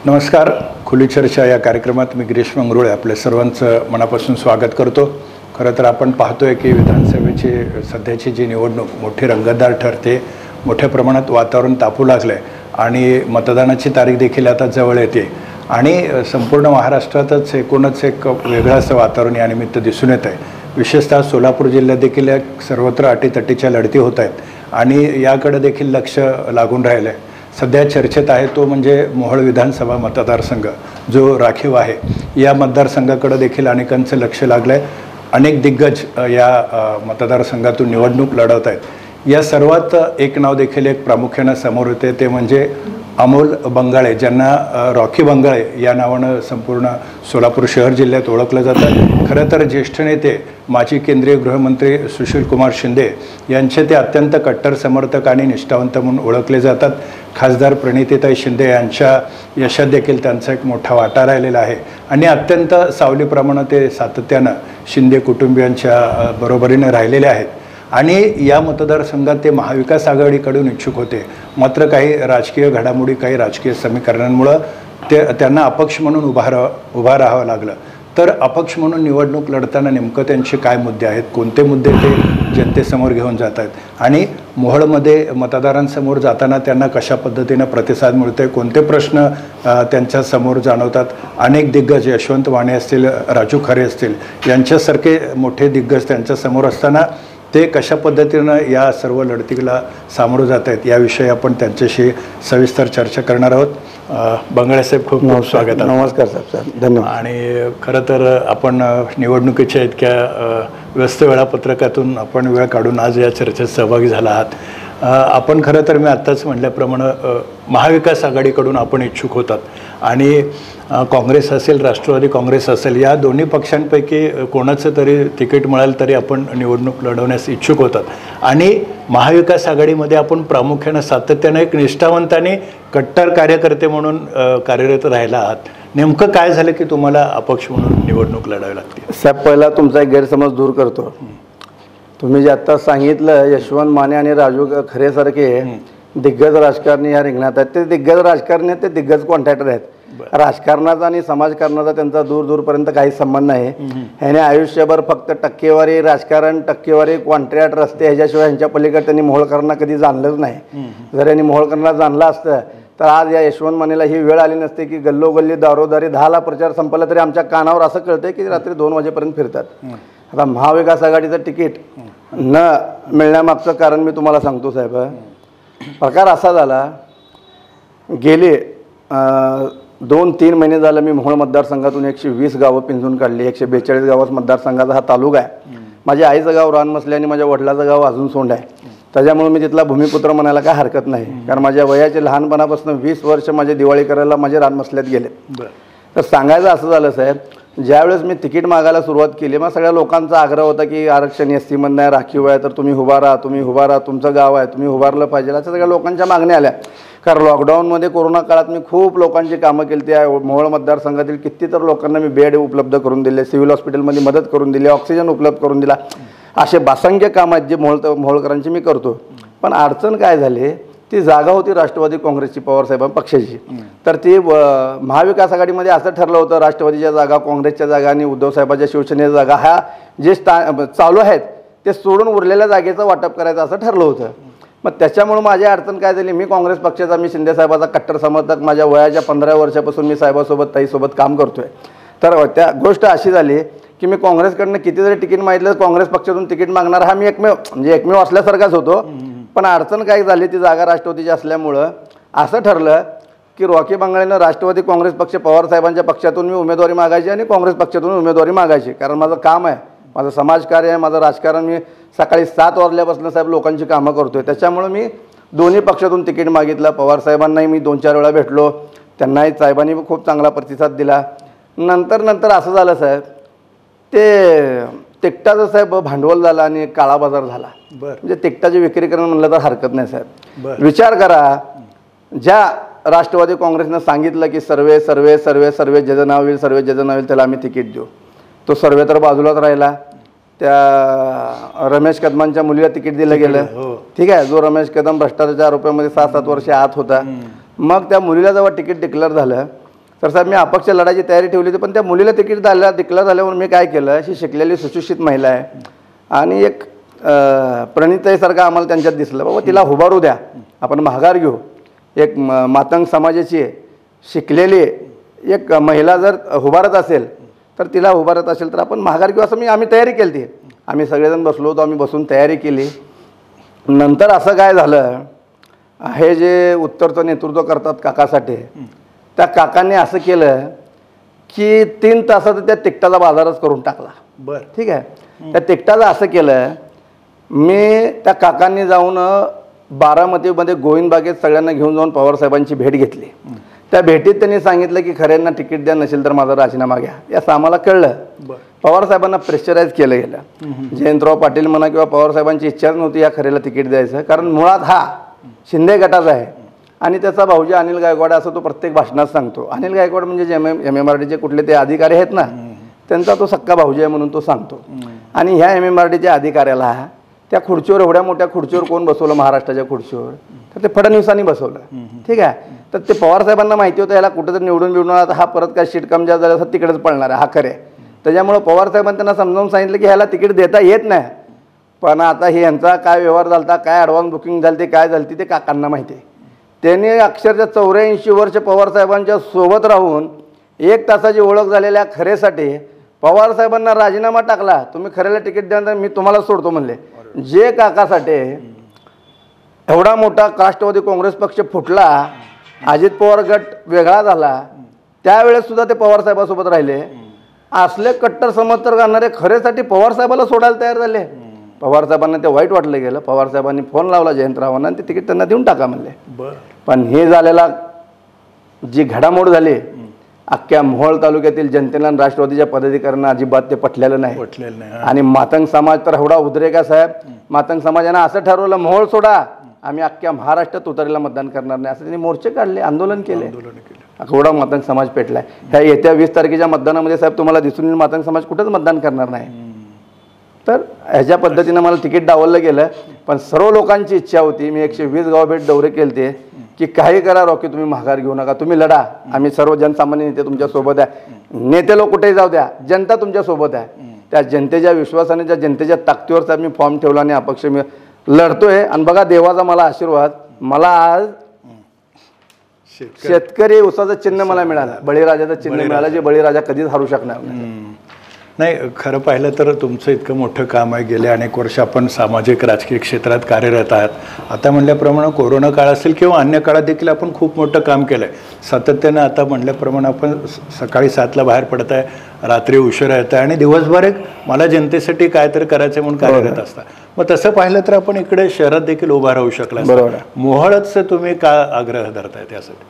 नमस्कार. खुली चर्चा या कार्यक्रमात मी गिरीश मंगरुळे आपल्या सर्वांचं मनापासून स्वागत करतो. खरं तर आपण पाहतोय की विधानसभेची सध्याची जी निवडणूक मोठी रंगतदार ठरते, मोठ्या प्रमाणात वातावरण तापू लागलं आहे आणि मतदानाची तारीख देखील आता जवळ येते आणि संपूर्ण महाराष्ट्रातच एकूणच एक वेगळं असं वातावरण या निमित्त दिसून येत आहे. विशेषतः सोलापूर जिल्ह्यात देखील सर्वत्र अटीतटीच्या लढती होत आहेत आणि याकडे देखील लक्ष लागून राहिलं आहे. सध्या चर्चेत आहे तो म्हणजे मोहोळ विधानसभा मतदारसंघ जो राखीव आहे. या मतदारसंघाकडे देखील अनेकांचं लक्ष लागलं आहे. अनेक दिग्गज या मतदारसंघातून निवडणूक लढवत आहेत. या सर्वात एक नाव देखील एक प्रामुख्यानं समोर येते, ते म्हणजे अमोल बंगाळे, ज्यांना रॉकी बंगाळे या नावानं संपूर्ण सोलापूर शहर जिल्ह्यात ओळखलं जातं. खरं तर ज्येष्ठ नेते माजी केंद्रीय गृहमंत्री सुशीलकुमार शिंदे यांचे ते अत्यंत कट्टर समर्थक आणि निष्ठावंत म्हणून ओळखले जातात. खासदार प्रणितीताई शिंदे यांच्या यशात देखील त्यांचा एक मोठा वाटा राहिलेला आहे आणि अत्यंत सावलीप्रमाणे ते सातत्यानं शिंदे कुटुंबियांच्या बरोबरीने राहिलेले आहेत. आणि या मतदारसंघात ते महाविकास आघाडीकडून इच्छुक होते, मात्र काही राजकीय घडामोडी, काही राजकीय समीकरणांमुळं त्यांना अपक्ष म्हणून उभा राहावं लागलं. तर अपक्ष म्हणून निवडणूक लढताना नेमकं त्यांचे काय मुद्दे आहेत, कोणते मुद्दे ते जनतेसमोर घेऊन जात आहेत आणि मोहोळमध्ये मतदारांसमोर जाताना त्यांना कशा पद्धतीनं प्रतिसाद मिळतो आहे, कोणते प्रश्न त्यांच्या समोर जाणवतात. अनेक दिग्गज, यशवंत माने असतील, राजू खरे असतील, यांच्यासारखे मोठे दिग्गज त्यांच्यासमोर असताना ते कशा पद्धतीनं या सर्व लढतीला सामोरं जात आहेत याविषयी आपण त्यांच्याशी सविस्तर चर्चा करणार आहोत. बंगाळे साहेब, खूप खूप स्वागत आहे. नमस्कार साहेब, धन्यवाद. आणि खरं तर आपण निवडणुकीच्या इतक्या व्यस्त वेळापत्रकातून आपण वेळ काढून आज या चर्चेत सहभागी झाला आहात. आपण खरं तर मी आत्ताच म्हटल्याप्रमाणे महाविकास आघाडीकडून आपण इच्छुक होतात आणि काँग्रेस असेल, राष्ट्रवादी काँग्रेस असेल, या दोन्ही पक्षांपैकी कोणाचं तरी तिकीट मिळालं तरी आपण निवडणूक लढवण्यास इच्छुक होतात. आणि महाविकास आघाडीमध्ये आपण प्रामुख्यानं सातत्यानं एक निष्ठावंत आणि कट्टर कार्यकर्ते म्हणून कार्यरत राहिला आहात. नेमकं काय झालं की तुम्हाला अपक्ष म्हणून निवडणूक लढावी लागते? साहेब, पहिला तुमचा एक गैरसमज दूर करतो. तुम्ही जे आत्ता सांगितलं, यशवंत माने आणि राजू खरेसारखे दिग्गज राजकारणी या रिंगणात आहेत. ते दिग्गज राजकारणी आहेत, ते दिग्गज कॉन्ट्रॅक्टर आहेत. राजकारणाचा आणि समाजकारणाचा त्यांचा दूरपर्यंत काही संबंध नाही. ह्याने आयुष्यभर फक्त टक्केवारी राजकारण, टक्केवारी, कॉन्ट्रॅक्ट, रस्ते ह्याच्याशिवाय ह्यांच्या पलीकडे त्यांनी मोहोळकरांना कधी जाणलंच नाही. जर यांनी मोहोळकरांना जाणलं असतं तर आज या यशवंत मानेला ही वेळ आली नसते की गल्लोगल्ली दारोदारी 10ला प्रचार संपला तरी आमच्या कानावर असं कळतंय की रात्री 2 वाजेपर्यंत फिरतात. आता महाविकास आघाडीचं तिकीट न मिळण्यामागचं कारण मी तुम्हाला सांगतो साहेब. प्रकार असा झाला, गेले 2-3 महिने झालं मी मोहोळ मतदारसंघातून 120 गावं पिंजून काढली. 142 गावात मतदारसंघाचा हा तालुका आहे. माझ्या आईचं गाव रानमसले आणि माझ्या वडिलाचं गाव अजून सोंड आहे. त्याच्यामुळे मी तिथला भूमिपुत्र म्हणायला काय हरकत नाही, कारण माझ्या वयाचे लहानपणापासून 20 वर्ष माझे दिवाळी करायला माझे रानमसल्यात गेले. तर सांगायचं असं झालं साहेब, ज्यावेळेस मी तिकीट मागायला सुरुवात केली, मग सगळ्या लोकांचा आग्रह होता की आरक्षण एस सीमधून आहे, राखीव आहे, तर तुम्ही उभा राहा, तुम्ही उभा राहा, तुमचं गाव आहे, तुम्ही उभारलं पाहिजे, असं सगळ्या लोकांच्या मागण्या आल्या. कारण लॉकडाऊनमध्ये, कोरोना काळात मी खूप लोकांची कामं केली. त्या मोहोळ मतदारसंघातील कितीतर लोकांना मी बेड उपलब्ध करून दिले, सिव्हिल हॉस्पिटलमध्ये मदत करून दिली, ऑक्सिजन उपलब्ध करून दिला. असे असंख्य कामं आहेत जे मोहोळकरांची मी करतो. पण अडचण काय झाली, ती जागा होती राष्ट्रवादी काँग्रेसची, पवारसाहेब पक्षाची. तर ती महाविकास आघाडीमध्ये असं ठरलं होतं, राष्ट्रवादीच्या जागा, काँग्रेसच्या जागा आणि उद्धवसाहेबांच्या शिवसेनेच्या जागा ह्या जे चालू आहेत ते सोडून उरलेल्या जागेचं वाटप करायचं असं ठरलं होतं. मग त्याच्यामुळे माझी अडचण काय झाली, मी काँग्रेस पक्षाचा, मी शिंदेसाहेबाचा कट्टर समर्थक, माझ्या वयाच्या 15 वर्षापासून मी साहेबासोबत, ताईसोबत काम करतोय. तर त्या गोष्ट अशी झाली की मी काँग्रेसकडनं किती जरी तिकीट मागितलं, काँग्रेस पक्षातून तिकीट मागणार हा मी एकमेव असल्यासारखाच होतो. पण अडचण काय झाली, ती जागा राष्ट्रवादीची असल्यामुळं असं ठरलं की रॉकी बंगाळेनं राष्ट्रवादी काँग्रेस पक्ष, पवारसाहेबांच्या पक्षातून मी उमेदवारी मागायची आणि काँग्रेस पक्षातून उमेदवारी मागायची. कारण माझं काम आहे, माझं समाजकार्य आहे, माझं राजकारण. मी सकाळी 7 वाजल्यापासून साहेब लोकांची कामं करतोय. त्याच्यामुळे मी दोन्ही पक्षातून तिकीट मागितलं. पवारसाहेबांनाही मी 2-4 वेळा भेटलो, त्यांनाही साहेबांनी खूप चांगला प्रतिसाद दिला. नंतर असं झालं साहेब, ते तिकटाचं साहेब भांडवल झालं आणि काळा बाजार झाला. म्हणजे तिकटाची विक्री करणं म्हणलं तर हरकत नाही साहेब. विचार करा, ज्या राष्ट्रवादी काँग्रेसनं सांगितलं की सर्वे ज्याचं नाव होईल त्याला आम्ही तिकीट देऊ, तो सर्वे तर बाजूलाच राहिला. त्या रमेश कदमांच्या मुलीला तिकीट दिलं गेलं. ठीक आहे, जो रमेश कदम भ्रष्टाचार आरोपामध्ये 7-7 वर्ष आत होता. मग त्या मुलीला जेव्हा तिकीट डिक्लेअर झालं तर साहेब मी अपक्ष लढायची तयारी ठेवली होती, पण त्या मुलीला तिकीट डिक्लेअर झाल्यावर मी काय केलं, अशी शिकलेली सुशिक्षित महिला आहे आणि एक प्रणिताईसारखं आम्हाला त्यांच्यात दिसलं, बाबा तिला उभारू द्या, आपण माघार घेऊ. एक मातंग समाजाची शिकलेली एक महिला जर उभारत असेल तर तिला उभारत असेल तर आपण माघार घेऊ, असं आम्ही तयारी केली ती. आम्ही सगळेजण बसलो होतो, आम्ही बसून तयारी केली. नंतर असं काय झालं, हे जे उत्तरचं नेतृत्व करतात काकासाठी, त्या काकांनी असं केलं की 3 तासात त्या तिकटाचा बाजारच करून टाकला. बरं, ठीक आहे. त्या तिकटाचं असं केलं, मी त्या काकांनी जाऊन बारामतीमध्ये गोविंदबागेत सगळ्यांना घेऊन जाऊन पवारसाहेबांची भेट घेतली. त्या भेटीत त्यांनी सांगितलं की खऱ्यांना तिकीट द्या, नसेल तर माझा राजीनामा घ्या. याचं आम्हाला कळलं. पवारसाहेबांना प्रेशराईज केलं गेलं. जयंतराव पाटील म्हणा किंवा पवारसाहेबांची इच्छाच नव्हती या खऱ्याला तिकीट द्यायचं, कारण मुळात हा शिंदे गटाचा आहे आणि त्याचा भाऊजी अनिल गायकवाड असं तो प्रत्येक भाषणात सांगतो. अनिल गायकवाड म्हणजे जे MMRDचे कुठले ते अधिकारी आहेत ना, त्यांचा तो सक्का भाऊजी आहे म्हणून तो सांगतो. आणि ह्या MMRDच्या अधिकाऱ्याला त्या खुर्चीवर, एवढ्या मोठ्या खुर्चीवर कोण बसवलं, महाराष्ट्राच्या खुर्चीवर, तर ते फडणवीसांनी बसवलं. ठीक आहे. तर ते पवारसाहेबांना माहिती होतं याला कुठंतरी निवडून आता हा परत काय शीट कम जास्त झालं तिकडेच पळणार आहे, हा खरे. त्याच्यामुळं पवारसाहेबांनी त्यांना समजावून सांगितलं की ह्याला तिकीट देता येत नाही, पण आता हे यांचा काय व्यवहार झाला, काय ॲडव्हान्स बुकिंग झाली, काय झाली ते काकांना माहिती आहे. त्यांनी अक्षरशः 84 वर्ष पवारसाहेबांच्या सोबत राहून 1 तासाची ओळख झालेल्या खरेसाठी पवारसाहेबांना राजीनामा टाकला. तुम्ही खऱ्याला तिकीट द्या तर मी तुम्हाला सोडतो म्हणले. जे काकासाठी एवढा मोठा राष्ट्रवादी काँग्रेस पक्ष फुटला, अजित पवार गट वेगळा झाला, त्यावेळेस सुद्धा ते पवारसाहेबासोबत राहिले. असले कट्टर समर्थक करणारे खरेसाठी पवारसाहेबाला सोडायला तयार झाले. पवारसाहेबांना ते वाईट वाटलं गेलं. पवारसाहेबांनी फोन लावला जयंतरावांना आणि ते तिकीट त्यांना देऊन टाका म्हणले. पण हे झालेला जी घडामोड झाली, अख्ख्या मोहोळ तालुक्यातील जनतेला राष्ट्रवादीच्या पदाधिकाऱ्यांना अजिबात ते पटलेलं नाही. आणि मातंग समाज तर एवढा उद्रेक आहे साहेब. मातंग समाजानं असं ठरवलं, मोहोळ सोडा, आम्ही अख्ख्या महाराष्ट्रात तुतारीला मतदान करणार नाही, असं त्यांनी मोर्चे काढले, आंदोलन केले. एवढा मातंग समाज पेटलाय. ह्या येत्या 20 तारखेच्या मतदानामध्ये साहेब तुम्हाला दिसून येईल मातंग समाज कुठंच मतदान करणार नाही. तर ह्याच्या पद्धतीनं मला तिकीट डावललं गेलं. पण सर्व लोकांची इच्छा होती, मी 120 गाव भेट दौरे केले ते, की काही करा रॉकी, तुम्ही माघार घेऊ नका, तुम्ही लढा, आम्ही सर्व जनसामान्य नेते तुमच्यासोबत आहे. नेते लोक कुठेही जाऊ द्या, जनता तुमच्यासोबत आहे. त्या जनतेच्या विश्वासाने, त्या जनतेच्या ताकदीवर साहेब मी फॉर्म ठेवला आणि अपक्ष मी लढतोय. आणि बघा देवाचा मला आशीर्वाद, मला आज शेतकरी उसाचं चिन्ह मला मिळालं, बळीराजाचं चिन्ह मिळालं, जे बळीराजा कधीच हरू शकणार नाही. खरं पाहिलं तर तुमचं इतकं मोठं काम आहे. गेले अनेक वर्ष आपण सामाजिक राजकीय क्षेत्रात कार्यरत आहात. आता म्हणल्याप्रमाणे कोरोना काळ असेल किंवा अन्य काळात देखील आपण खूप मोठं काम केलं आहे. सातत्यानं आता म्हणल्याप्रमाणे आपण सकाळी 7ला बाहेर पडत आहे, रात्री उशिरा येत आहे आणि दिवसभर एक मला जनतेसाठी काय तर करायचं म्हणून कार्यरत असता. मग तसं पाहिलं तर आपण इकडे शहरात देखील उभा राहू शकला. मोहोळच तुम्ही का आग्रह धरताय त्यासाठी?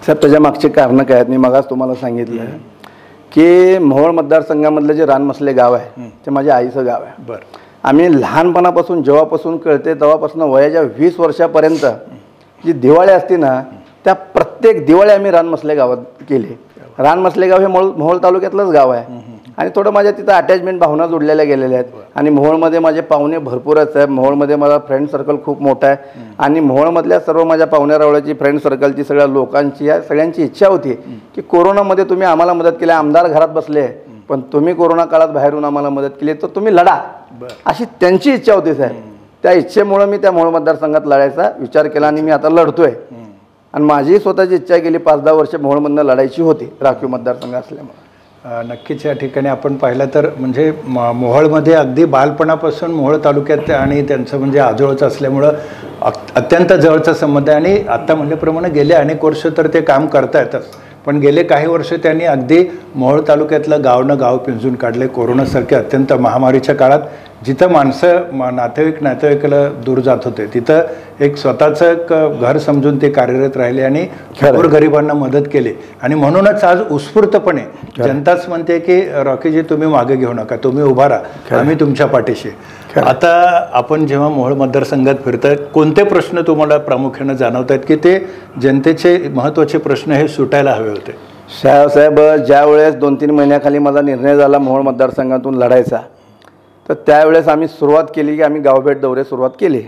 साहेब त्याच्या मागची कारणं काय आहेत, मी मगाच तुम्हाला सांगितलं की मोहोळ मतदारसंघामधलं जे रानमसले गाव आहे ते माझ्या आईचं गाव आहे. बरं. आम्ही लहानपणापासून जेव्हापासून कळते तेव्हापासून वयाच्या 20 वर्षापर्यंत जी दिवाळी असते ना, त्या प्रत्येक दिवाळी आम्ही रानमसले गावात केली. रानमसले गाव हे मोहोळ तालुक्यातलंच गाव आहे आणि थोडं माझ्या तिथं अटॅचमेंट भावना जोडलेल्या गेलेल्या आहेत. आणि मोहोळमध्ये माझे पाहुणे भरपूरच आहे. मोहोळमध्ये माझा फ्रेंड सर्कल खूप मोठा आहे आणि मोहोळमधल्या सर्व माझ्या पाहुण्यारावळ्याची फ्रेंड सर्कलची सगळ्या लोकांची या सगळ्यांची इच्छा होती की कोरोनामध्ये तुम्ही आम्हाला मदत केली. आमदार घरात बसले पण तुम्ही कोरोना काळात बाहेरून आम्हाला मदत केली, तर तुम्ही लढा, अशी त्यांची इच्छा होती साहेब. त्या इच्छेमुळे मी त्या मोहोळ मतदारसंघात लढायचा विचार केला आणि मी आता लढतोय. आणि माझी स्वतःची इच्छा गेली 5-10 वर्ष मोहोळमधनं लढायची होती, राखीव मतदारसंघ असल्यामुळे. नक्कीच या ठिकाणी आपण पाहिलं तर म्हणजे मोहोळमध्ये अगदी बालपणापासून मोहोळ तालुक्यात आणि त्यांचं म्हणजे आजोळचं असल्यामुळं अत्यंत जवळचा संबंध आहे. आणि आत्ता म्हणल्याप्रमाणे गेले अनेक वर्ष तर ते काम करतायतच, पण गेले काही वर्ष त्यांनी अगदी मोहोळ तालुक्यातलं गाव पिंजून काढले. कोरोनासारख्या अत्यंत महामारीच्या काळात जिथं माणसं नातेवाईकाला दूर जात होते तिथं एक स्वतःचं एक घर समजून ते कार्यरत राहिले आणि गोरगरिबांना मदत केली. आणि म्हणूनच आज उत्स्फूर्तपणे जनताच म्हणते की रॉकीजी तुम्ही मागे घेऊ नका, तुम्ही उभा राहा, आम्ही तुमच्या पाठीशी. आता आपण जेव्हा मोहोळ मतदारसंघात फिरताय, कोणते प्रश्न तुम्हाला प्रामुख्याने जाणवत आहेत की ते जनतेचे महत्त्वाचे प्रश्न हे सुटायला हवे होते? साहेब ज्या वेळेस 2-3 महिन्याखाली माझा निर्णय झाला मोहोळ मतदारसंघातून लढायचा, तर त्यावेळेस आम्ही सुरुवात केली की आम्ही गावभेट दौरे सुरुवात केली.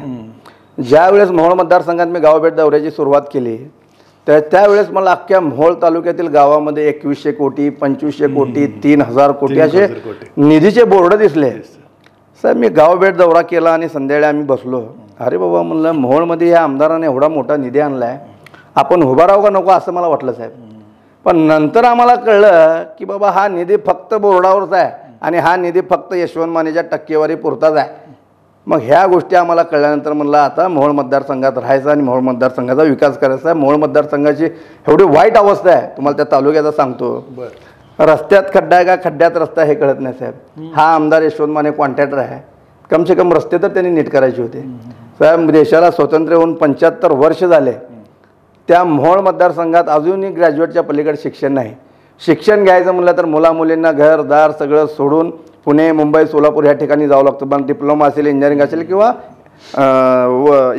ज्या वेळेस मोहोळ मतदारसंघात मी गावभेट दौऱ्याची सुरुवात केली त्यावेळेस मला अख्ख्या मोहोळ तालुक्यातील गावामध्ये 2100 कोटी 2500 कोटी 3000 कोटी असे निधीचे बोर्ड दिसले. साहेब मी गावभेट दौरा केला आणि संध्याकाळी आम्ही बसलो. अरे बाबा म्हणलं मोहोळमध्ये या आमदाराने एवढा मोठा निधी आणलाय, आपण उभा राहू का नको असं मला वाटलं साहेब. पण नंतर आम्हाला कळलं की बाबा हा निधी फक्त बोर्डावरच आहे आणि हा निधी फक्त यशवंत मानेच्या टक्केवारी पुरताच आहे. मग ह्या गोष्टी आम्हाला कळल्यानंतर म्हणलं आता मोहोळ मतदारसंघात राहायचं आणि मोहोळ मतदारसंघाचा विकास करायचा आहे. मोहोळ मतदारसंघाची एवढी वाईट अवस्था आहे, तुम्हाला त्या तालुक्याचा सांगतो. रस्त्यात खड्डा आहे का खड्ड्यात रस्ता हे कळत नाही साहेब. हा आमदार यशवंत माने कॉन्ट्रॅक्टर आहे, कम से कम रस्ते तर त्यांनी नीट करायचे होते साहेब. देशाला स्वातंत्र्य होऊन 75 वर्ष झाले, त्या मोहोळ मतदारसंघात अजूनही ग्रॅज्युएटच्या पलीकडे शिक्षण नाही. शिक्षण घ्यायचं म्हणलं तर मुलामुलींना घरदार सगळं सोडून पुणे मुंबई सोलापूर ह्या ठिकाणी जावं लागतं. पण डिप्लोमा असेल इंजिनिअरिंग असेल किंवा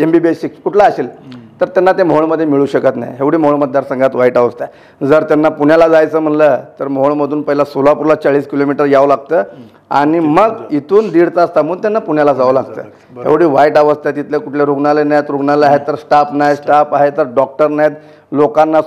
MBBS कुठला असेल तर त्यांना ते मोहोळमध्ये मिळू शकत नाही. एवढी मोहोळ मतदारसंघात वाईट अवस्था आहे. जर त्यांना पुण्याला जायचं म्हणलं तर मोहोळमधून पहिला सोलापूरला 40 किलोमीटर यावं लागतं आणि मग इथून 1.5 तास थांबून त्यांना पुण्याला जावं लागतं. एवढी वाईट अवस्था आहे. तिथले कुठले रुग्णालय नाहीत, रुग्णालय आहेत तर स्टाफ नाही, स्टाफ आहे तर डॉक्टर नाहीत. लोकांना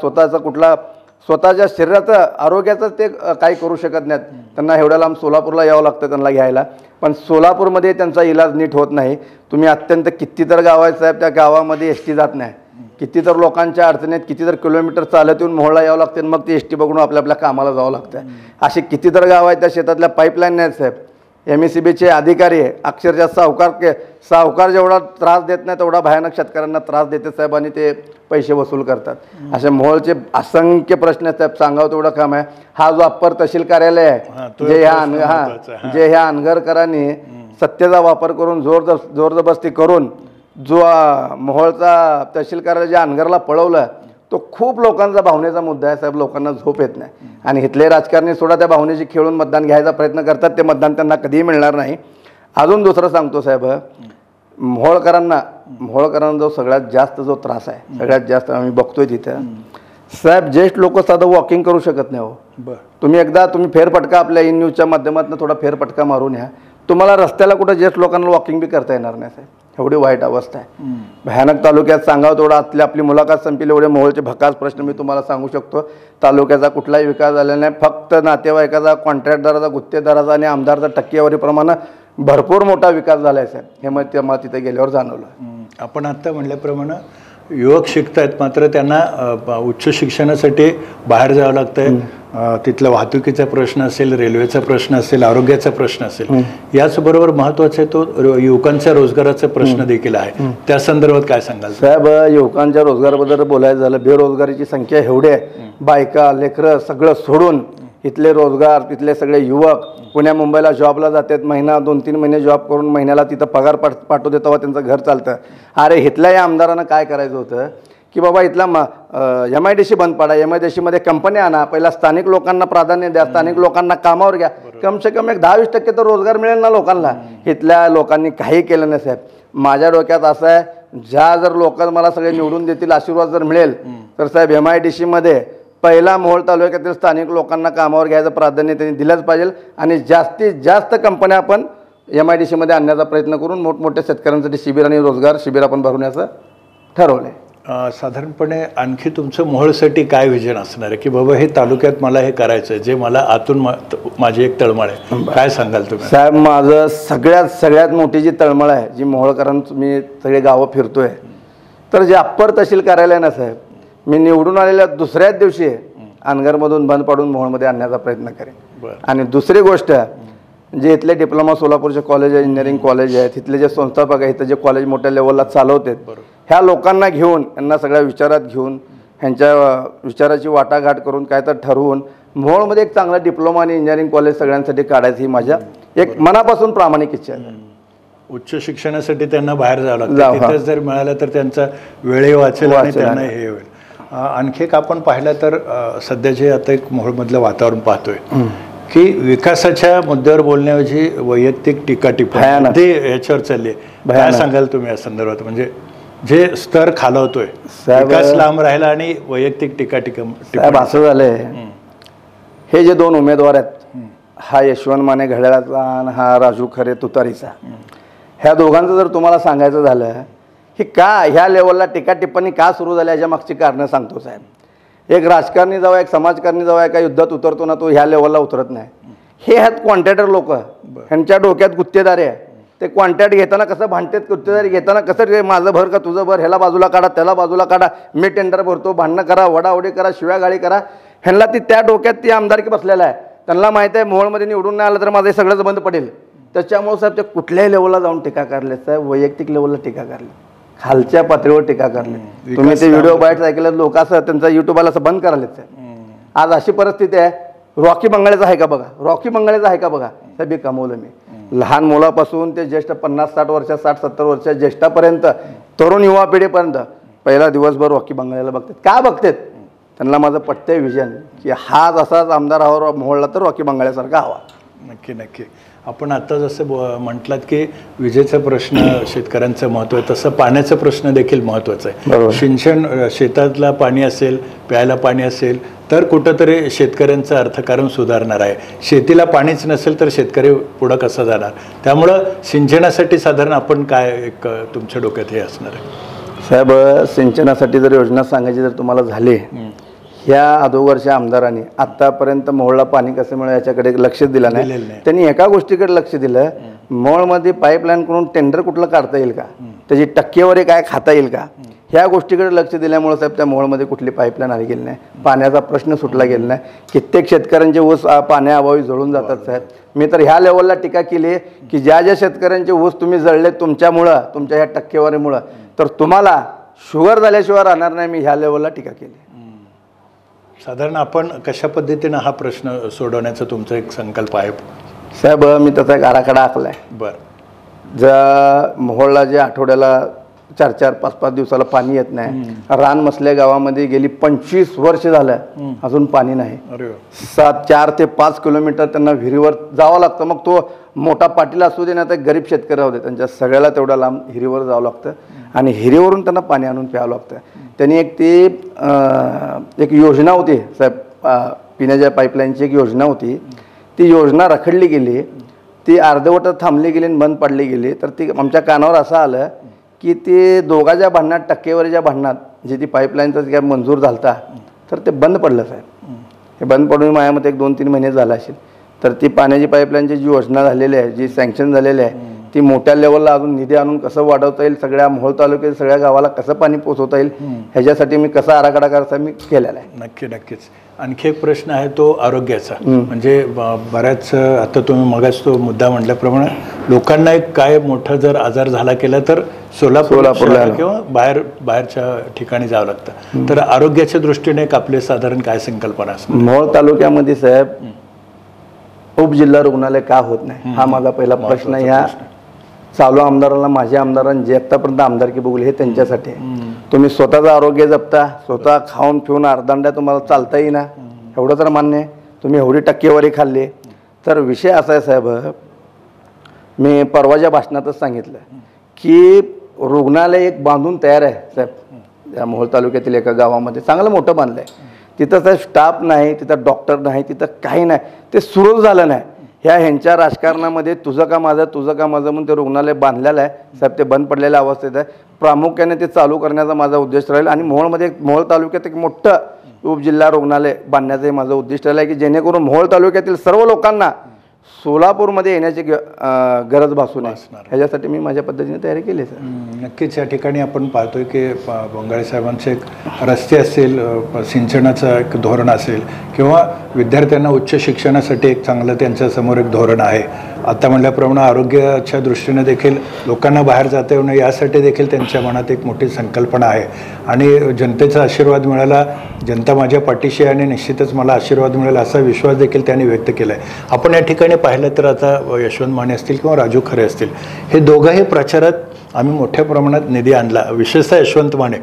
स्वतःच्या शरीराचं आरोग्याचं ते काही करू शकत नाहीत. त्यांना एवढ्या लांब सोलापूरला यावं लागतं त्यांना घ्यायला. पण सोलापूरमध्ये त्यांचा इलाज नीट होत नाही. तुम्ही अत्यंत किती तर गाव आहेत साहेब, त्या गावामध्ये ST जात नाही. किती तर लोकांच्या अडचणीत किती तर किलोमीटर चालत येऊन मोहोळला यावं लागतं, मग ते ST बघून आपल्या कामाला जावं लागतं. असे किती तर गाव आहेत, त्या शेतातल्या पाईपलाईन नाहीत साहेब. MSEBचे अधिकारी अक्षरशः सावकार जेवढा त्रास देत नाही तेवढा भयानक शेतकऱ्यांना त्रास देते साहेब आणि ते पैसे वसूल करतात. असे मोहोळचे असंख्य प्रश्न आहेत साहेब, सांगावं तेवढं काम आहे. हा जो अप्पर तहसील कार्यालय आहे जे ह्या अनगरकरांनी सत्तेचा वापर करून जोरजबस्ती करून जो मोहोळचा तहसील कार्यालय जे अनगरला पळवलं, तो खूप लोकांचा भावनेचा मुद्दा आहे साहेब. लोकांना झोप येत नाही आणि इथले राजकारणी सुद्धा त्या भावनेशी खेळून मतदान घ्यायचा प्रयत्न करतात. ते मतदान त्यांना कधीही मिळणार नाही. अजून दुसरं सांगतो साहेब, मोहोळकरांना जो सगळ्यात जास्त जो त्रास आहे, सगळ्यात जास्त आम्ही बघतोय तिथं साहेब, ज्येष्ठ लोक साधं वॉकिंग करू शकत नाही. हो तुम्ही फेरफटका आपल्या इन न्यूजच्या माध्यमातून थोडा फेरफटका मारून या, तुम्हाला रस्त्याला कुठं ज्येष्ठ लोकांना वॉकिंग बी करता येणार नाही साहेब. एवढी वाईट अवस्था आहे. भयानक तालुक्यात सांगावं तेवढं आपली मुलाखत संपली. एवढे मोहोळचे भकास प्रश्न मी तुम्हाला सांगू शकतो. तालुक्याचा कुठलाही विकास झालेला नाही. फक्त नातेवाईकाचा, कॉन्ट्रॅक्टदाराचा, गुत्तेदाराचा आणि आमदारचा टक्केवारीप्रमाणे भरपूर मोठा विकास झाला आहे साहेब. हे मला तिथे गेल्यावर जाणवलं. आपण आत्ता म्हटल्याप्रमाणे युवक शिकतायत, मात्र त्यांना उच्च शिक्षणासाठी बाहेर जावं लागतंय. तिथला वाहतुकीचा प्रश्न असेल, रेल्वेचा प्रश्न असेल, आरोग्याचा प्रश्न असेल, याचबरोबर महत्त्वाचा आहे तो युवकांच्या रोजगाराचा प्रश्न देखील आहे. त्या संदर्भात काय सांगाल साहेब? युवकांच्या रोजगाराबद्दल बोलायचं झालं, बेरोजगारीची संख्या एवढी आहे. बायका लेकरं सगळं सोडून इथले रोजगार, तिथले सगळे युवक पुण्या मुंबईला जॉबला जातात. महिना 2-3 महिने जॉब करून महिन्याला तिथं पगार पाठवते, तेव्हा त्यांचं घर चालतं. अरे इथल्या या आमदारांना काय करायचं होतं की बाबा इथला MIDC बंद पाडा, MIDCमध्ये कंपन्या आणा, पहिला स्थानिक लोकांना प्राधान्य द्या, स्थानिक लोकांना कामावर घ्या. कम से कम 10-20% तर रोजगार मिळेल ना लोकांना. इथल्या लोकांनी काही केलं नाही साहेब. माझ्या डोक्यात असं आहे, जर लोक मला सगळे निवडून देतील, आशीर्वाद जर मिळेल तर साहेब MIDCमध्ये पहिला मोहोळ तालुक्यातील स्थानिक लोकांना कामावर घ्यायचं प्राधान्य त्यांनी दिलंच पाहिजे आणि जास्तीत जास्त कंपन्या आपण MIDCमध्ये आणण्याचा प्रयत्न करून मोठमोठ्या शेतकऱ्यांसाठी शिबिर आणि रोजगार शिबिर आपण भरवण्याचं ठरवलं. साधारणपणे आणखी तुमचं मोहोळसाठी काय विजन असणार आहे की बाबा हे तालुक्यात मला हे करायचं आहे, जे मला आतून माझी एक तळमळ आहे, काय सांगाल तुम्ही? साहेब माझं सगळ्यात मोठी जी तळमळ आहे, जी मोहोळकरांचं मी सगळे गावं फिरतोय, तर जे अप्पर तहसील कार्यालय ना साहेब, मी निवडून आलेल्या दुसऱ्याच दिवशी अनगरमधून बंद पाडून मोहोळमध्ये आणण्याचा प्रयत्न करेन. आणि दुसरी गोष्ट, जे इथले डिप्लोमा सोलापूरचे कॉलेज आहे, इंजिनिअरिंग कॉलेज आहे, तिथले जे संस्थापक आहेत, जे कॉलेज मोठ्या लेवलला चालवतात, ह्या लोकांना घेऊन, यांना सगळ्या विचारात घेऊन, ह्यांच्या विचाराची वाटाघाट करून काय तर ठरवून मोहोळमध्ये एक चांगला डिप्लोमा आणि इंजिनिअरिंग कॉलेज सगळ्यांसाठी काढायची ही माझ्या एक मनापासून प्रामाणिक इच्छा आहे. उच्च शिक्षणासाठी त्यांना बाहेर जावं लागतं, तिथेच जर मिळालं तर त्यांचा वेळही वाचेल आणि त्यांना हे होईल. आणखी एक आपण पाहिलं तर सध्याचे आता एक मोहोळमधलं वातावरण पाहतोय की विकासाच्या मुद्द्यावर बोलण्याऐवजी वैयक्तिक टीका-टिप्पणी ते ह्याच्यावर चालली आहे. काय सांगाल तुम्ही या संदर्भात? म्हणजे जे स्तर खालवतोय, विकास लांब राहिला आणि वैयक्तिक टीका-टिप्पणी. असं झालंय, हे जे 2 उमेदवार आहेत, हा यशवंत माने घड्याळाचा आणि हा राजू खरे तुतारीचा, ह्या दोघांचं जर तुम्हाला सांगायचं झालं, ही का ह्या लेवलला टीका टिप्पणी का सुरू झाल्या याच्या मागची कारणं सांगतो साहेब. एक राजकारणी जेव्हा एक समाजकारणी जेव्हा एका युद्धात उतरतो ना तो ह्या लेवलला उतरत नाही. हे आहेत कॉन्ट्रॅक्टर लोक, ह्यांच्या डोक्यात गुत्तेदारी आहे. ते कॉन्ट्रॅक्ट घेताना कसं भांडतेत, गुत्तेदारी घेताना कसं रे माझं भर का तुझं भर, ह्याला बाजूला काढा त्याला बाजूला काढा, मी टेंडर भरतो, भांडणं करा, वडावडी करा, शिव्यागाळी करा. ह्यांना ती त्या डोक्यात ती आमदारकी बसलेला आहे. त्यांना माहीत आहे मोहोळमध्ये निवडून नाही आलं तर माझं हे सगळंच बंद पडेल. त्याच्यामुळे साहेब ते कुठल्याही लेवलला जाऊन टीका करले साहेब, वैयक्तिक लेवलला टीका करली, खालच्या पातळीवर टीका करली. तुम्ही ते व्हिडिओ बाईट ऐकलं, लोक असं त्यांचा युट्यूबला असं बंद करायला साहेब. आज अशी परिस्थिती आहे, रॉकी मंगळेचा आहे का बघा, रॉकी मंगळेचा आहे का बघा साहेब. हे कमवलं मी लहान मुलापासून ते ज्येष्ठ 50-60 वर्ष 60-70 वर्ष ज्येष्ठापर्यंत तरुण युवा पिढीपर्यंत पहिला दिवसभर रॉकी मंगळेला बघतात. का बघतात? त्यांना माझं पटतंय विजन की हा जसाच आमदार हवा मोहोळला तर रॉकी मंगळेसारखा हवा. नक्की नक्की. आपण आता जसं म्हटलात की विजेचा प्रश्न शेतकऱ्यांचं महत्त्व आहे, तसं पाण्याचा प्रश्न देखील महत्त्वाचा आहे. सिंचन शेतातला पाणी असेल, प्यायला पाणी असेल तर कुठंतरी शेतकऱ्यांचं अर्थकारण सुधारणार आहे. शेतीला पाणीच नसेल तर शेतकरी पुढं कसं जाणार? त्यामुळं सिंचनासाठी साधारण आपण काय एक तुमच्या डोक्यात हे असणार आहे? साहेब सिंचनासाठी जर योजना सांगायची जर तुम्हाला झाली, ह्या अगोदरच्या आमदारांनी आत्तापर्यंत मोहोळला पाणी कसं मिळेल याच्याकडे लक्ष दिलं नाही. त्यांनी एका गोष्टीकडे लक्ष दिलं, मोहोळमध्ये पाईपलाईन करून टेंडर कुठलं काढता येईल का, त्याची टक्केवारी काय खाता येईल का, ह्या गोष्टीकडे लक्ष दिल्यामुळे साहेब त्या मोहोळमध्ये कुठली पाईपलाईन आली गेली नाही, पाण्याचा प्रश्न सुटला गेला नाही. कित्येक शेतकऱ्यांचे ऊस पाण्याअभावी जळून जातात साहेब. मी तर ह्या लेवलला टीका केली की ज्या ज्या शेतकऱ्यांचे ऊस तुम्ही जळले तुमच्यामुळं, तुमच्या ह्या टक्केवारीमुळं, तर तुम्हाला शुगर झाल्याशिवाय राहणार नाही. मी ह्या लेवलला टीका केली. साधारण आपण कशा पद्धतीनं हा प्रश्न सोडवण्याचा तुमचा एक संकल्प आहे? साहेब मी त्याचा एक आराखडा आखला आहे. बरं. ज्या मोहोळला जे आठवड्याला 4-4, 5-5 दिवसाला पाणी येत नाही, रानमसल्या गावामध्ये गेली 25 वर्ष झालं अजून पाणी नाही. 4 ते 5 किलोमीटर त्यांना विहिरीवर जावं लागतं. मग तो मोठा पाटील असू दे ना तर गरीब शेतकरी होते, त्यांच्या सगळ्याला तेवढ्या लांब हिरीवर जावं लागतं आणि हिरीवरून त्यांना पाणी आणून प्यावं लागतं. त्यांनी एक योजना होती साहेब, पिण्याच्या पाईपलाईनची एक योजना होती. ती योजना रखडली गेली, ती अर्धवट थांबली गेली आणि बंद पडली गेली. तर ती आमच्या कानावर असं आलं की ते दोघांच्या भांडणात, टक्केवारीच्या भांडणात जे ती पाईपलाईनचं काय मंजूर झालता तर ते बंद पडलं साहेब. हे बंद पडून माझ्यामध्ये 1-2-3 महिने झाला असेल. तर ती पाण्याची पाईपलाईनची जी योजना झालेली आहे, जी सँक्शन झालेली आहे, ती मोठ्या लेवलला अजून निधी आणून कसं वाढवता येईल, सगळ्या मोहोळ तालुक्यात सगळ्या गावाला कसं पाणी पोचवता येईल ह्याच्यासाठी मी कसा आराखडा करायचा मी केलेला आहे. नक्की नक्कीच. आणखी एक प्रश्न आहे तो आरोग्याचा. म्हणजे बऱ्याच आता तुम्ही मगाच तो मुद्दा म्हटल्याप्रमाणे लोकांना एक काय मोठा जर आजार झाला केला तर सोलापूरला किंवा बाहेरच्या ठिकाणी जावं लागतं. तर आरोग्याच्या दृष्टीने एक आपले साधारण काय संकल्पना असते? मोहोळ तालुक्यामध्ये साहेब उपजिल्हा रुग्णालय का होत नाही हा माझा पहिला प्रश्न. ह्या चालू आमदारांना, माझ्या आमदारांनी जे आत्तापर्यंत आमदारकी बघली हे त्यांच्यासाठी. तुम्ही स्वतःचं आरोग्य जपता, स्वतः खाऊन पिऊन अर्धांड्या तुम्हाला चालता येईना एवढं तर मान्य आहे. तुम्ही एवढी टक्केवारी खाल्ली तर विषय असा आहे साहेब, मी परवाच्या भाषणातच सांगितलं की रुग्णालय एक बांधून तयार आहे साहेब. या मोहोळ तालुक्यातील एका गावामध्ये चांगलं मोठं बांधलं आहे. तिथं साहेब स्टाफ नाही, तिथं डॉक्टर नाही, तिथं काही नाही. ते सुरू झालं नाही. ह्यांच्या राजकारणामध्ये तुझं का माझं म्हणून ते रुग्णालय बांधलेलं आहे साहेब. ते बंद पडलेल्या अवस्थेत आहे. प्रामुख्याने ते चालू करण्याचा माझा उद्देश राहील आणि मोहोळ तालुक्यात एक मोठं उपजिल्हा रुग्णालय बांधण्याचं माझं उद्दिष्ट आहे की जेणेकरून मोहोळ तालुक्यातील सर्व लोकांना सोलापूरमध्ये येण्याची गरज भासू नये. ह्याच्यासाठी मी माझ्या पद्धतीने तयारी केली सर. नक्कीच. या ठिकाणी आपण पाहतोय की बंगाळे साहेबांचे एक रस्ते असेल, सिंचनाचं एक धोरण असेल किंवा विद्यार्थ्यांना उच्च शिक्षणासाठी एक चांगलं त्यांच्यासमोर एक धोरण आहे. आता म्हटल्याप्रमाणे आरोग्याच्या दृष्टीने देखील लोकांना बाहेर जाता येऊ नये यासाठी देखील त्यांच्या मनात एक मोठी संकल्पना आहे आणि जनतेचा आशीर्वाद मिळाला, जनता माझ्या पाठीशी आहे आणि निश्चितच मला आशीर्वाद मिळेल असा विश्वास देखील त्यांनी व्यक्त केला आहे. आपण या ठिकाणी पाहिलं तर आता यशवंत माने असतील किंवा राजू खरे असतील, हे दोघंही प्रचारात आम्ही मोठ्या प्रमाणात निधी आणला. विशेषतः यशवंत माने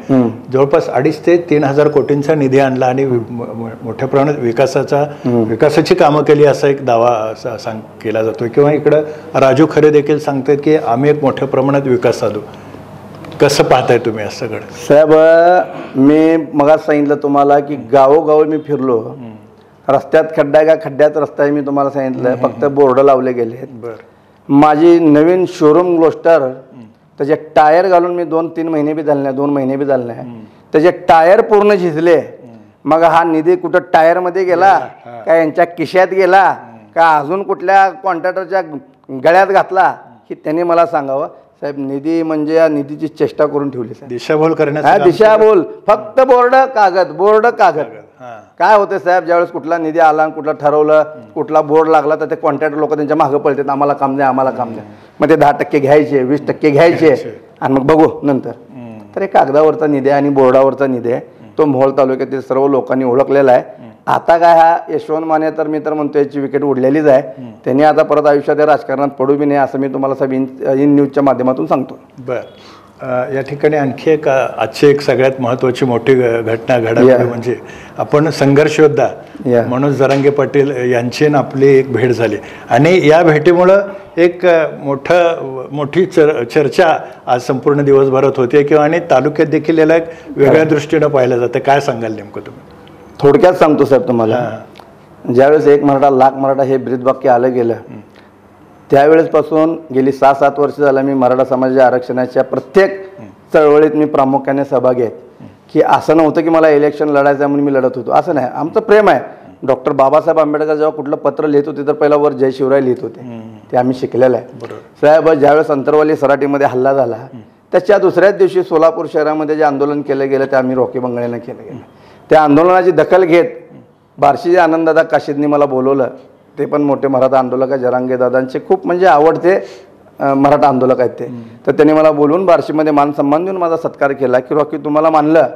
जवळपास 2,500 ते 3,000 कोटींचा निधी आणला आणि मोठ्या प्रमाणात विकासाची कामं केली असा एक दावा केला जातो. किंवा इकडं राजू खरे देखील सांगतात की आम्ही एक मोठ्या प्रमाणात विकास साधू. कसं पाहताय तुम्ही असं सगळं? साहेब मी मगाच सांगितलं तुम्हाला की गावोगावी मी फिरलो. रस्त्यात खड्डा आहे का खड्ड्यात रस्ता आहे मी तुम्हाला सांगितलं. फक्त बोर्ड लावले गेले. माझी नवीन शोरूम ग्लोस्टर त्याचे टायर घालून मी 2-3 महिने बी झाले नाही, 2 महिने बी झाले नाही, त्याचे टायर पूर्ण झिजले. मग हा निधी कुठं टायरमध्ये गेला का यांच्या खिशात गेला का अजून कुठल्या कॉन्ट्रॅक्टरच्या गळ्यात घातला की त्यांनी मला सांगावं. साहेब निधी म्हणजे या निधीची चेष्टा करून ठेवली साहेब. दिशाभूल करण्यासाठी दिशाभूल, फक्त बोर्ड कागद. काय होते साहेब, ज्यावेळेस कुठला निधी आला, कुठला ठरवलं, कुठला बोर्ड लागला तर ते कॉन्ट्रॅक्टर लोक त्यांच्या मागं पळतात, आम्हाला काम द्या, आम्हाला काम द्या. मग ते 10% घ्यायचे, 20% घ्यायचे आणि मग बघू नंतर. तर हे कागदावरचा निधी आणि बोर्डावरचा निधी आहे, तो मोहोळ तालुक्यातील सर्व लोकांनी ओळखलेला आहे. आता काय हा यशवंत माने तर मी तर म्हणतो याची विकेट उडलेलीच आहे. त्यांनी आता परत आयुष्यात या राजकारणात पडू बी नाही असं मी तुम्हाला सब इन न्यूजच्या माध्यमातून सांगतो. बरं, या ठिकाणी आणखी एक आजची एक सगळ्यात महत्त्वाची मोठी घटना घडली म्हणजे आपण संघर्ष योद्धा मनोज जरांगे पाटील यांची आपली एक भेट झाली आणि या भेटीमुळं एक मोठी चर्चा आज संपूर्ण दिवसभरात होते किंवा आणि तालुक्यात देखील याला एक वेगळ्या दृष्टीनं पाहिलं जातं. काय सांगाल नेमकं तुम्ही? थोडक्यात सांगतो साहेब तुम्हाला. ज्यावेळेस एक मराठा लाख मराठा हे ब्रीदवाक्य आलं गेलं त्यावेळेसपासून गेली 6-7 वर्ष झालं मी मराठा समाजाच्या आरक्षणाच्या प्रत्येक चळवळीत मी प्रामुख्याने सहभागी आहे. की असं नव्हतं की मला इलेक्शन लढायचं आहे म्हणून मी लढत होतो, असं नाही. आमचं प्रेम आहे. डॉक्टर बाबासाहेब आंबेडकर जेव्हा कुठलं पत्र लिहित होते तर पहिला वर जय शिवराय लिहित होते, ते आम्ही शिकलेलं आहे. साहेब ज्यावेळेस अंतरवाली सराटीमध्ये हल्ला झाला त्याच्या दुसऱ्याच दिवशी सोलापूर शहरामध्ये जे आंदोलन केलं गेलं ते आम्ही रॉकी बंगळेनं केलं गेलं. त्या आंदोलनाची दखल घेत बार्शीचे आनंददादा काशीदनी मला बोलवलं. ते पण मोठे मराठा आंदोलक आहे, जरांगे दादांचे खूप म्हणजे आवडते मराठा आंदोलक आहेत ते. तर त्यांनी मला बोलून बार्शीमध्ये मान सन्मान देऊन माझा सत्कार केला की रॉकी तुम्हाला मानलं.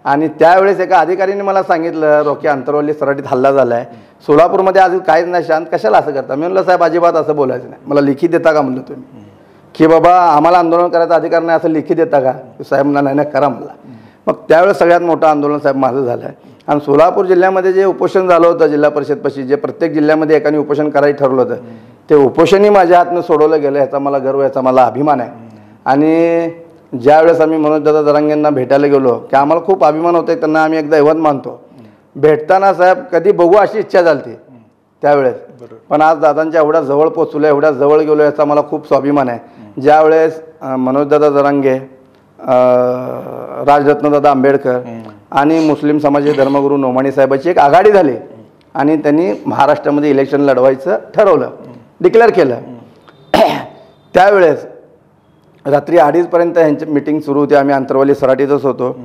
आणि त्यावेळेस एका अधिकाऱ्याने मला सांगितलं रॉकी अंतरवली सराटीत हल्ला झाला आहे, सोलापूरमध्ये अजून काहीच नाही, शांत कशाला असं करता. मी म्हणलं साहेब अजिबात असं बोलायचं नाही, मला लिखित देता का म्हणलं तुम्ही की बाबा आम्हाला आंदोलन करायचा अधिकार नाही असं लिखित देता का. साहेब म्हणला नाही करा मला. मग त्यावेळेस सगळ्यात मोठं आंदोलन साहेब माझं झालं आहे. आणि सोलापूर जिल्ह्यामध्ये जे उपोषण झालं होतं जिल्हा परिषदपाशी, जे प्रत्येक जिल्ह्यामध्ये एकाने उपोषण करायचं ठरवलं होतं ते उपोषणही माझ्या हातनं सोडवलं गेलं. याचा मला गर्व, याचा मला अभिमान आहे. आणि ज्यावेळेस आम्ही मनोजदादा जरांगेंना भेटायला गेलो की आम्हाला खूप अभिमान होतो, त्यांना आम्ही एकदा दैवत मानतो. भेटताना साहेब कधी बघू अशी इच्छा झाली त्यावेळेस, पण आज दादांच्या एवढ्या जवळ पोचलो, एवढ्या जवळ गेलो याचा मला खूप स्वाभिमान आहे. ज्यावेळेस मनोजदादा जरांगे, राजरत्नदादा आंबेडकर आणि मुस्लिम समाजाचे धर्मगुरू नोमाणी साहेबाची एक आघाडी झाली आणि त्यांनी महाराष्ट्रामध्ये इलेक्शन लढवायचं ठरवलं, डिक्लेअर केलं. त्यावेळेस रात्री 2:30पर्यंत ह्यांची मीटिंग सुरू होती. आम्ही अंतरवाली सराटीतच होतो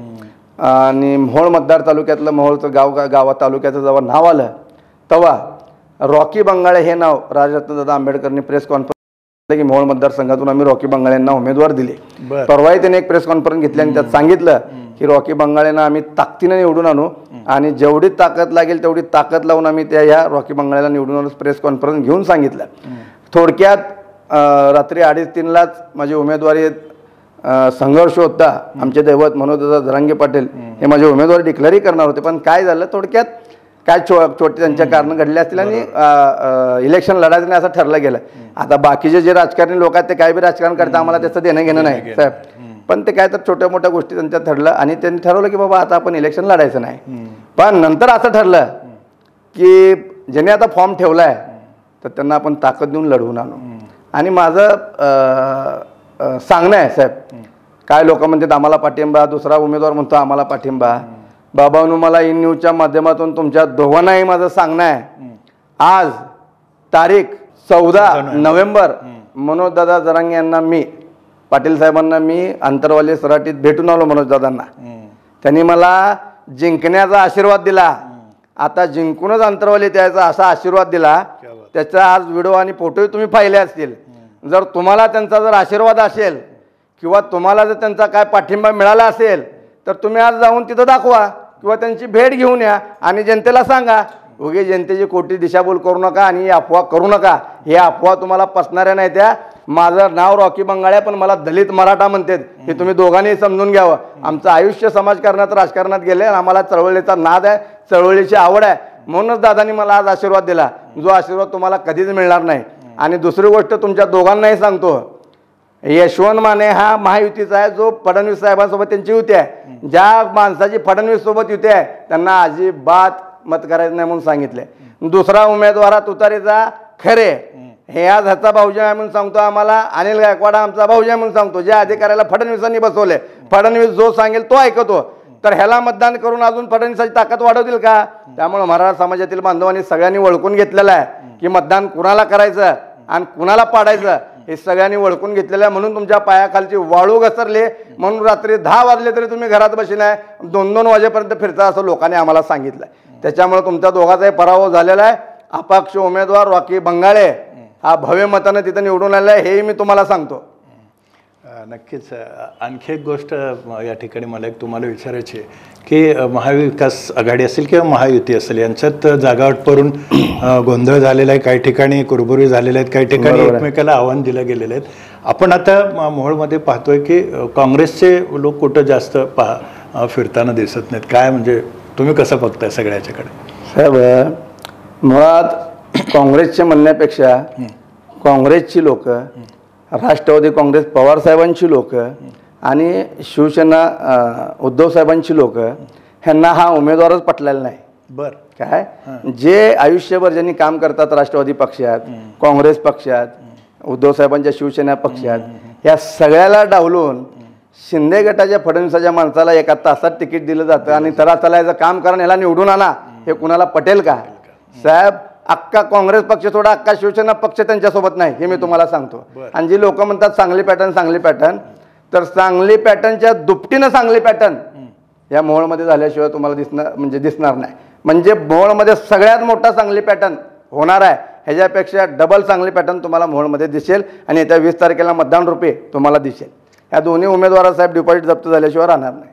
आणि मोहोळ मतदार तालुक्यातलं मोहोळचं गावात तालुक्याचं जेव्हा नाव आलं तेव्हा रॉकी बंगाळे हे नाव राजरत्नदादा आंबेडकरनी प्रेस कॉन्फरन्स की मोहोळ मतदारसंघातून आम्ही रॉकी बंगाळेंना उमेदवार दिले. परवाही त्यांनी एक प्रेस कॉन्फरन्स घेतली आणि त्यात सांगितलं की रॉकी बंगाळेंना आम्ही ताकदीने निवडून आणू आणि जेवढी ताकद लागेल तेवढी ताकद लावून आम्ही ह्या रॉकी बंगाळेला निवडून आणू. प्रेस कॉन्फरन्स घेऊन सांगितलं. थोडक्यात रात्री 2:30-3लाच माझी उमेदवारी संघर्ष होता. आमचे दैवत मनोजदादा जरांगे पाटील हे माझे उमेदवारी डिक्लेअरही करणार होते, पण काय झालं थोडक्यात काय छोटे त्यांच्या कारण घडले असतील आणि इलेक्शन लढायचं नाही असं ठरलं गेलं. आता बाकीचे जे राजकारणी लोक आहेत ते काय बी राजकारण करतात, आम्हाला त्याचं देणं घेणं नाही साहेब, पण ते काय तर छोट्या मोठ्या गोष्टी त्यांच्यात ठरलं आणि त्यांनी ठरवलं की बाबा आता आपण इलेक्शन लढायचं नाही. पण नंतर असं ठरलं की ज्याने आता फॉर्म ठेवला आहे तर त्यांना आपण ताकद देऊन लढवून आणू. आणि माझं सांगणं आहे साहेब, काय लोक म्हणतात आम्हाला पाठिंबा, दुसरा उमेदवार म्हणतो आम्हाला पाठिंबा. बाबांनो मला इन न्यूजच्या माध्यमातून तुमच्या दोघांनाही माझं सांगणं आहे, आज तारीख 14 नोव्हेंबर मनोजदादा जरांगे यांना मी, पाटील साहेबांना मी अंतरवाली सराटीत भेटून आलो. मनोजदादांना त्यांनी मला जिंकण्याचा आशीर्वाद दिला. आता जिंकूनच अंतरवाली द्यायचा असा आशीर्वाद दिला. त्याचा आज व्हिडिओ आणि फोटोही तुम्ही पाहिले असतील. जर तुम्हाला त्यांचा जर आशीर्वाद असेल किंवा तुम्हाला जर त्यांचा काय पाठिंबा मिळाला असेल तर तुम्ही आज जाऊन तिथं दाखवा किंवा त्यांची भेट घेऊन या आणि जनतेला सांगा. उगे जनतेची खोटी दिशाभूल करू नका आणि अफवा करू नका. हे अफवा तुम्हाला पसणाऱ्या नाही. त्या माझं नाव रॉकी बंगाळे पण मला दलित मराठा म्हणतात, हे तुम्ही दोघांनी समजून घ्यावं. आमचं आयुष्य समाजकारणात राजकारणात गेले, आम्हाला चळवळीचा नाद आहे, चळवळीची आवड आहे. म्हणूनच दादांनी मला आज आशीर्वाद दिला, जो आशीर्वाद तुम्हाला कधीच मिळणार नाही. आणि दुसरी गोष्ट तुमच्या दोघांनाही सांगतो, यशवंत माने हा महायुतीचा आहे, जो फडणवीस साहेबांसोबत त्यांची युती आहे. ज्या माणसाची फडणवीस सोबत युती आहे त्यांना अजिबात मत करायचं नाही म्हणून सांगितलंय. दुसरा उमेदवार तुतारीचा खरे हे आज ह्याचा भाऊजी आहे म्हणून सांगतो आम्हाला, अनिल गायकवाड आमचा भाऊजी आहे म्हणून सांगतो. ज्या अधिकाऱ्याला फडणवीसांनी बसवले, फडणवीस जो सांगेल तो ऐकतो, तर ह्याला मतदान करून अजून फडणवीसाची ताकद वाढवतील का? त्यामुळे मराठा समाजातील बांधवांनी सगळ्यांनी ओळखून घेतलेलं आहे की मतदान कुणाला करायचं आणि कुणाला पाडायचं हे सगळ्यांनी ओळखून घेतलेलं आहे. म्हणून तुमच्या पायाखालची वाळू घसरले, म्हणून रात्री 10 वाजले तरी तुम्ही घरात बसले नाही, 2-2 वाजेपर्यंत फिरता असं लोकांनी आम्हाला सांगितलं. त्याच्यामुळे तुमच्या दोघांचाही पराभव झालेला आहे. अपक्ष उमेदवार रॉकी बंगाळे हा भव्य मतानं तिथं निवडून आलेला आहे, हेही मी तुम्हाला सांगतो. नक्कीच. आणखी एक गोष्ट या ठिकाणी मला एक तुम्हाला विचारायची आहे की महाविकास आघाडी असेल किंवा महायुती असेल यांच्यात जागावाट करून गोंधळ झालेला आहे, काही ठिकाणी कुरबुरी झालेल्या आहेत, काही ठिकाणी एकमेकाला आव्हान दिलं गेलेलं आहेत. आपण आता मोहोळमध्ये पाहतोय की काँग्रेसचे लोक कुठं जास्त फिरताना दिसत नाहीत. काय म्हणजे तुम्ही कसं बघताय सगळ्याच्याकडे? साहेब, मुळात काँग्रेसचे म्हणण्यापेक्षा काँग्रेसची लोक, राष्ट्रवादी काँग्रेस पवारसाहेबांची लोक आणि शिवसेना उद्धव साहेबांची लोक ह्यांना हा उमेदवारच पटलेला नाही. बरं. काय जे आयुष्यभर ज्यांनी काम करतात राष्ट्रवादी पक्षात, काँग्रेस पक्षात, उद्धव साहेबांच्या शिवसेना पक्षात, या सगळ्याला डावलून शिंदे गटाच्या फडणवीसाच्या माणसाला एका तासात तिकीट दिलं जातं आणि तरा चलायचं काम करा, ह्याला निवडून आणा, हे कुणाला पटेल का? साहेब, अख्खा काँग्रेस पक्ष सोडा, अख्खा शिवसेना पक्ष त्यांच्यासोबत नाही, हे मी तुम्हाला सांगतो. आणि जी लोक म्हणतात सांगली पॅटर्न, तर सांगली पॅटर्नच्या दुपटीनं सांगली पॅटर्न या मोहोळमध्ये झाल्याशिवाय तुम्हाला दिसणार नाही. म्हणजे मोहोळमध्ये सगळ्यात मोठा सांगली पॅटर्न होणार आहे, ह्याच्यापेक्षा डबल सांगली पॅटर्न तुम्हाला मोहोळमध्ये दिसेल आणि येत्या 20 तारखेला मतदान रूपे तुम्हाला दिसेल. ह्या दोन्ही उमेदवारासाहेब डिपॉझिट जप्त झाल्याशिवाय राहणार नाही.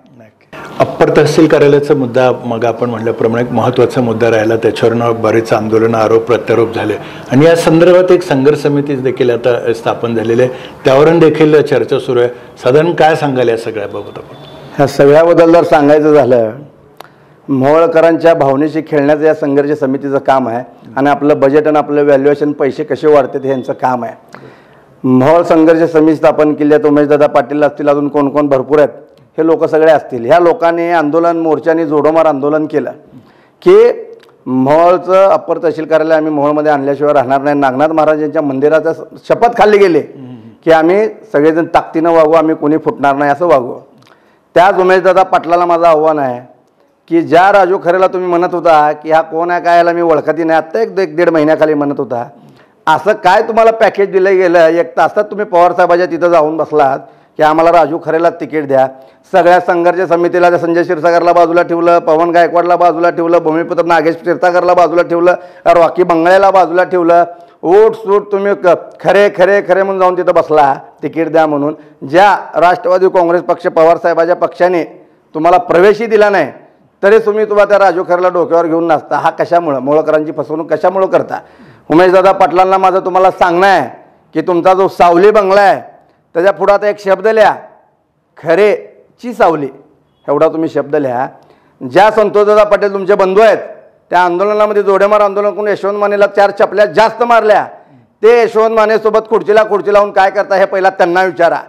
अप्पर तहसील कार्यालयाचा मुद्दा मग आपण म्हटल्याप्रमाणे एक महत्त्वाचा मुद्दा राहिला, त्याच्यावरनं बरेच आंदोलनं, आरोप प्रत्यारोप झाले आणि या संदर्भात एक संघर्ष समिती देखील आता स्थापन झालेली आहे, त्यावरून देखील चर्चा सुरू आहे. साधारण काय सांगाल या सगळ्याबाबत आपण? ह्या सगळ्याबद्दल जर सांगायचं झालं, मोहोळकरांच्या भावनेशी खेळण्याचं या संघर्ष समितीचं काम आहे आणि आपलं बजेट आणि आपलं व्हॅल्युएशन पैसे कसे वाढतात हे यांचं काम आहे. मोहोळ संघर्ष समिती स्थापन केली आहे, उमेशदादा पाटील असतील, अजून कोण कोण भरपूर आहेत, हे लोक सगळे असतील. ह्या लोकांनी आंदोलन, मोर्चाने जोडोमार आंदोलन केलं की मोहोळचं अप्पर तहसील कार्यालय आम्ही मोहोळमध्ये आणल्याशिवाय राहणार नाही. नागनाथ महाराजांच्या मंदिराचा शपथ खाल्ली गेली की आम्ही सगळेजण ताकदीनं वागू, आम्ही कोणी फुटणार नाही असं वागू. त्याच उमेशदादा पाटलाला माझं आव्हान आहे की ज्या राजू खरेला तुम्ही म्हणत होता की हा कोण आहे काय, याला मी ओळखती नाही, आत्ता 1-1.5 महिन्याखाली म्हणत होता, असं काय तुम्हाला पॅकेज दिलं गेलं? 1 तासात तुम्ही पवारसाहेबाच्या तिथं जाऊन बसलात की आम्हाला राजू खरेला तिकीट द्या. सगळ्या संघर्ष समितीला संजय क्षीरसागरला बाजूला ठेवलं, पवन गायकवाडला बाजूला ठेवलं, भूमिपुत्र नागेश क्षीरसागरला बाजूला ठेवलं, रॉकी बंगाळेला बाजूला ठेवलं. ओट सूट तुम्ही खरे खरे खरे म्हणून जाऊन तिथं बसला तिकीट द्या म्हणून. ज्या राष्ट्रवादी काँग्रेस पक्ष पवारसाहेबाच्या पक्षाने तुम्हाला प्रवेशही दिला नाही तरी तुम्ही त्या राजू खरेला डोक्यावर घेऊन नाचता. हा कशामुळं? मोहोळकरांची फसवणूक कशामुळं करता? उमेशदादा पाटलांना माझं तुम्हाला सांगणं आहे की तुमचा जो सावली बंगला आहे त्याच्या पुढं आता एक शब्द लिहा, खरेची सावली, एवढा तुम्ही शब्द लिहा. ज्या संतोषदादा पाटील तुमचे बंधू आहेत त्या आंदोलनामध्ये जोडेमार आंदोलन करून यशवंत मानेला 4 चपल्या जास्त मारल्या, ते यशवंत मानेसोबत खुर्ची लावून काय करता हे पहिला त्यांना विचारा.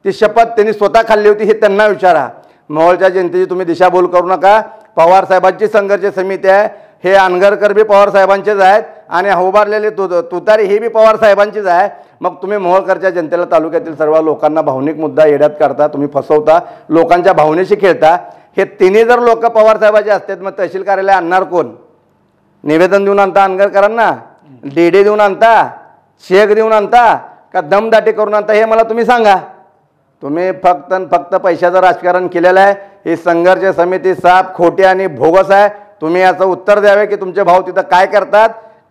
ती शपथ त्यांनी स्वतः खाल्ली होती हे त्यांना विचारा. मोहोळच्या जनतेची तुम्ही दिशाभूल करू नका. पवारसाहेबांची संघर्ष समिती आहे, हे अनगरकर बी पवारसाहेबांचेच आहेत आणि उभारलेले तुतारी ही बी पवारसाहेबांचीच आहे. मग तुम्ही मोहोळकरच्या जनतेला, तालुक्यातील सर्व लोकांना भावनिक मुद्दा येड्यात काढता, तुम्ही फसवता, लोकांच्या भावनेशी खेळता. हे तिन्ही जर लोक पवारसाहेबाचे असतात मग तहसील कार्यालय आणणार कोण? निवेदन देऊन आणता अनगरकरांना, डीडी देऊन आणता, चेक देऊन आणता का दमदाटी करून आणता? हे मला तुम्ही सांगा. तुम्ही फक्त पैशाचं राजकारण केलेलं आहे. ही संघर्ष समिती साफ खोटी आणि भोगस आहे. तुम्ही याचं उत्तर द्यावे की तुमचे भाऊ तिथं काय करतात,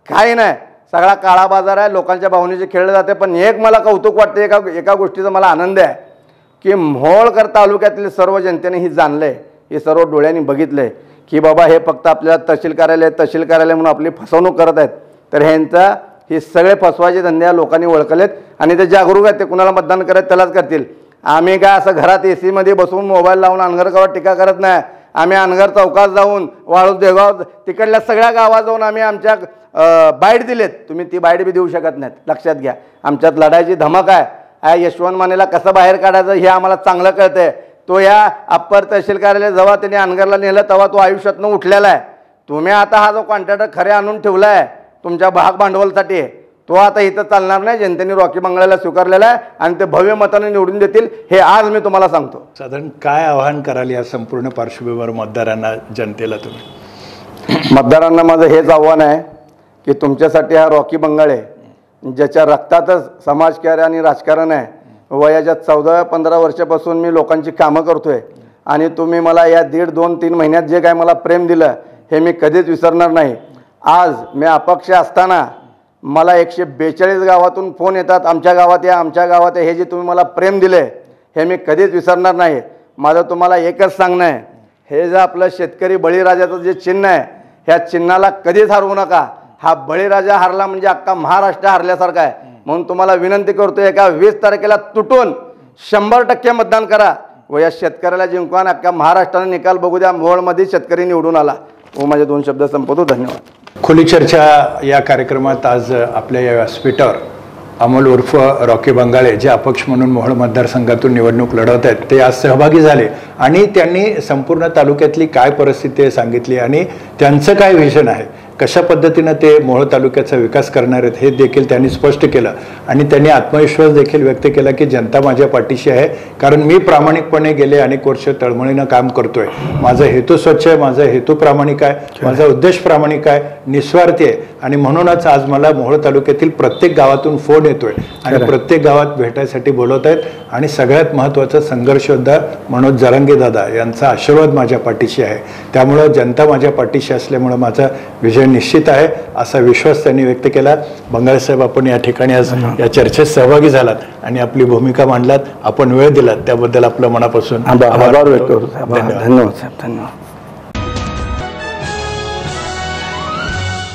काय नाही. सगळा काळा बाजार आहे, लोकांच्या भावनेचे खेळले जाते. पण एक मला कौतुक वाटते, एका गोष्टीचा मला आनंद आहे की मोहोळकर तालुक्यातील सर्व जनतेने ही जाणलंय, हे सर्व डोळ्यांनी बघितलंय की बाबा हे फक्त आपल्याला तहसील कार्यालय म्हणून आपली फसवणूक करत आहेत. तर ह्यांचा हे सगळे फसवायचे धंदे लोकांनी ओळखलेत आणि ते जागरूक आहेत. ते कुणाला मतदान करत त्यालाच करतील. आम्ही काय असं घरात AC मध्ये बसून मोबाईल लावून अनगरगावात टीका करत नाही. आम्ही अनगर चौकात जाऊन, वाळूज देगाव तिकडल्या सगळ्या गावात जाऊन आम्ही आमच्या बाईट दिलेत. तुम्ही ती बाईट बी देऊ शकत नाहीत, लक्षात घ्या. आमच्यात लढायची धमक आहे. यशवंत मानेला कसं बाहेर काढायचं हे आम्हाला चांगलं कळतंय. तो या अप्पर तहसील कार्यालय जेव्हा त्यांनी अनगरला नेलं तेव्हा तो आयुष्यातनं उठलेला आहे. तुम्ही आता हा जो कॉन्ट्रॅक्टर खरे आणून ठेवला आहे तुमच्या भाग भांडवलसाठी, तो आता इथं चालणार नाही. जनतेने रॉकी बंगल्याला स्वीकारलेला आहे आणि ते भव्य मताने निवडून देतील हे आज मी तुम्हाला सांगतो. साधारण काय आवाहन कराल या संपूर्ण पार्श्वभूमीवर मतदारांना, जनतेला तुम्ही? मतदारांना माझं हेच आव्हान आहे की तुमच्यासाठी हा रॉकी बंगाळे ज्याच्या रक्तातच समाजकार्य आणि राजकारण आहे, वयाच्या 14-15 वर्षापासून मी लोकांची कामं करतोय आणि तुम्ही मला या 1.5-2-3 महिन्यात जे काय मला प्रेम दिलं हे मी कधीच विसरणार नाही. आज मी अपक्ष असताना मला 142 गावातून फोन येतात, आमच्या गावात या, आमच्या गावात या. हे जे तुम्ही मला प्रेम दिले हे मी कधीच विसरणार नाही. माझं तुम्हाला एकच सांगणं आहे, हे जे आपलं शेतकरी बळीराजाचं जे चिन्ह आहे ह्या चिन्हाला कधीच हरवू नका. हा बळीराजा हरला म्हणजे अख्खा महाराष्ट्र हरल्यासारखा आहे. म्हणून तुम्हाला विनंती करतोय का 20 तारखेला तुटून 100% मतदान करा व या शेतकऱ्याला जिंकवा. अख्ख्या महाराष्ट्राने निकाल बघू द्या, मोहोळमध्ये शेतकरी निवडून आला. माझे 2 शब्द संपवतो. धन्यवाद. खुली चर्चा या कार्यक्रमात आज आपल्या या व्यासपीठावर अमोल उर्फ रॉकी बंगाळे जे अपक्ष म्हणून मोहोळ मतदारसंघातून निवडणूक लढवत आहेत ते आज सहभागी झाले आणि त्यांनी संपूर्ण तालुक्यातली काय परिस्थिती आहे सांगितली आणि त्यांचं काय व्हिजन आहे, कशा पद्धतीनं ते मोहोळ तालुक्याचा विकास करणार आहेत हे देखील त्यांनी स्पष्ट केलं. आणि त्यांनी आत्मविश्वास देखील व्यक्त केला की जनता माझ्या पाठीशी आहे, कारण मी प्रामाणिकपणे गेले अनेक वर्ष तळमळीनं काम करतोय. माझा हेतू स्वच्छ आहे, माझा हेतू प्रामाणिक आहे, माझा उद्देश प्रामाणिक आहे, निस्वार्थी आहे आणि म्हणूनच आज मला मोहोळ तालुक्यातील प्रत्येक गावातून फोन येतोय आणि प्रत्येक गावात भेटायसाठी बोलवत आहेत. आणि सगळ्यात महत्त्वाचं संघर्ष योद्धा मनोज जरांगे दादा यांचा आशीर्वाद माझ्या पाठीशी आहे. त्यामुळं जनता माझ्या पाठीशी असल्यामुळं माझा विजय निश्चित आहे असा विश्वास त्यांनी व्यक्त केला. बंगाळे साहेब, आपण या ठिकाणी आज या चर्चेत सहभागी झालात आणि आपली भूमिका मांडलात, आपण वेळ दिलात त्याबद्दल आपलं मनापासून आभार व्यक्त करतो. धन्यवाद साहेब. धन्यवाद.